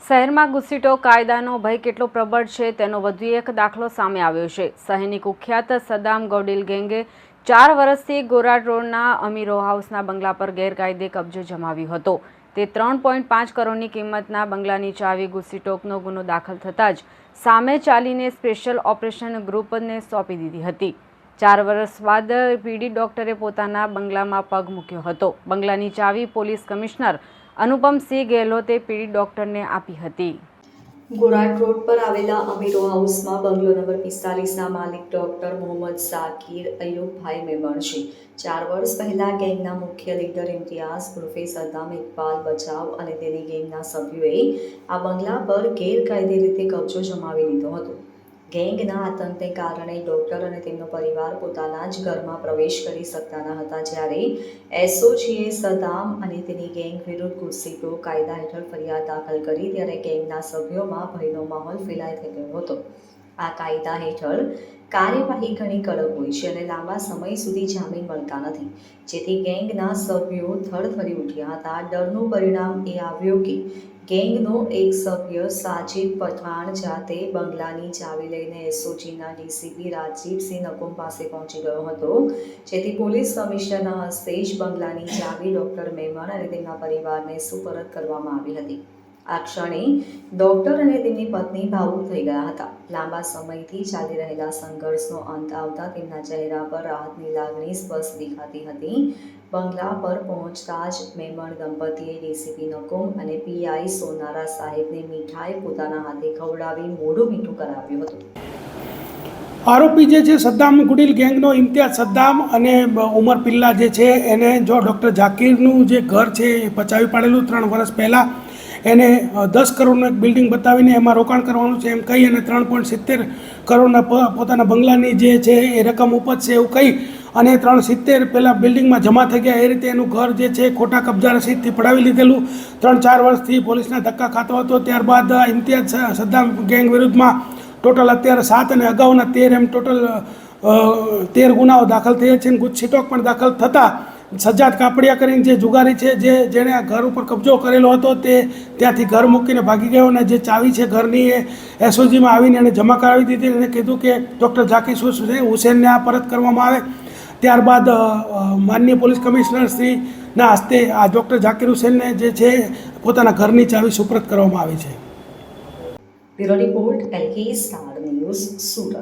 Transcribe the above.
શહેરમાં ઘુસીટો કાયદાનો ભય કેટલો પ્રબળ છે તેનો વધુ એક દાખલો સામે આવ્યો છે। શહેરની કુખ્યાત સદામ ગોડિલ ગેંગે 4 વર્ષથી ગોરાડ રોડના અમીરો હાઉસના બંગલા પર ગેરકાયદે કબજો જમાવ્યો હતો। તે 3.5 કરોડની કિંમતના બંગલાની ચાવી ઘુસીટોકનો ગુનો દાખલ થતાં જ સામે ચાલીને સ્પેશિયલ ઓપરેશન ગ્રુપને સોંપી દીધી હતી। 4 વર્ષ બાદ પીડી ડોક્ટરે પોતાના બંગલામાં પગ મૂક્યો હતો। બંગલાની ચાવી પોલીસ કમિશનર अनुपमसिंह गहलोते पीड़ी डॉक्टर ने आपी हती। गोराड रोड पर आवेला अमीरो हाउस में बंगलो नंबर 45 ना मालिक डॉक्टर मोहम्मद साकिर अयूब भाई मेमण छे। 4 वर्ष पहला गैंगना मुख्य लीडर इम्तियाज उर्फे सद्दाम इकबाल बचाव अने तेनी गैंगना सभ्योए आ बंगला पर गैरकायदे रीते कब्जो जमावी लीधो हतो। गैंगना आतंकने कारणे डॉक्टर अने तेमनो परिवार पोताना ज घरमां प्रवेश करी सकता न हता। ज्यारे एसओजीए सदाम अने तेनी गैंग विरुद्ध घुसीटो कायदा हेठळ फरियाद दाखल करी त्यारे गैंगना सभ्योमां भयनो माहोल फेलाय थई गयो हतो। आ कायदा हेठळ कार्यवाही घणी कड़क होय छे अने लांबा समय सुधी जामीन मळता नथी, जेथी गैंगना सभ्यो थरथरी उठ्या हता। डरनुं परिणाम ए આવ્યું કે ગેંગનો એક સભ્ય સાજિદ પઠાણ જાતે બંગલાની ચાવી લઈને એસઓજીના ડીસીપી રાજીવસિંહ નકુમ પાસે પહોંચી ગયો હતો, જેથી પોલીસ કમિશનરના હસ્તે જ બંગલાની ચાવી ડોક્ટર મેમણ અને તેમના પરિવારને સુપરત કરવામાં આવી હતી। આ ક્ષણે ડોક્ટર અને તેમની પત્ની ભાવુક થઈ ગયા હતા। લાંબા સમયથી ચાલી રહેલા સંઘર્ષનો અંત આવતા તેમના ચહેરા પર રાહતની લાગણી સ્પષ્ટ દેખાતી હતી। બંગલા પર પહોંચતા જ મેમણ દંપતીએ ડીસીપી નકુમ અને પીઆઈ સોનારા સાહેબને મીઠાઈ પોતાના હાથે ખવડાવી મોઢું મીઠું કરાવ્યું હતું। આરોપી જે છે સદ્દામ ગુડિલ ગેંગનો ઇમ્તિયાઝ સદ્દામ અને ઉમર પિલ્લા જે છે એને જો ડૉક્ટર ઝાકીરનું જે ઘર છે એ પચાવી પાડેલું 3 વર્ષ પહેલાં એને 10 કરોડનું એક બિલ્ડિંગ બતાવીને એમાં રોકાણ કરવાનું છે એમ કહી અને 3.70 કરોડના પોતાના બંગલાની જે છે એ રકમ ઉપજશે એવું કહી અને 370 પહેલાં બિલ્ડિંગમાં જમા થઈ ગયા। એ રીતે એનું ઘર જે છે ખોટા કબજા રસીદથી પડાવી લીધેલું 3-4 વર્ષથી પોલીસના ધક્કા ખાતો હતો। ત્યારબાદ ઇમ્તિયાઝ સદ્દામ ગેંગ વિરુદ્ધમાં ટોટલ અત્યારે 7 અને અગાઉના 13 એમ ટોટલ 13 ગુનાઓ દાખલ થયા છે। ગુજસીટોક પણ દાખલ થતાં સજ્જાદ કાપડિયા કરીને જે જુગારી છે જેણે આ ઘર ઉપર કબજો કરેલો હતો તે ત્યાંથી ઘર મૂકીને ભાગી ગયો અને જે ચાવી છે ઘરની એ એસઓજીમાં આવીને એને જમા કરાવી દીધી અને કીધું કે ડૉક્ટર ઝાકીર હુસેનને આ પરત કરવામાં આવે। ત્યારબાદ માનનીય પોલીસ કમિશનર શ્રીના હસ્તે આ ડૉક્ટર ઝાકીર હુસેનને જે છે પોતાના ઘરની ચાવી સુપરત કરવામાં આવી છે। Bureau report LK star news Surat.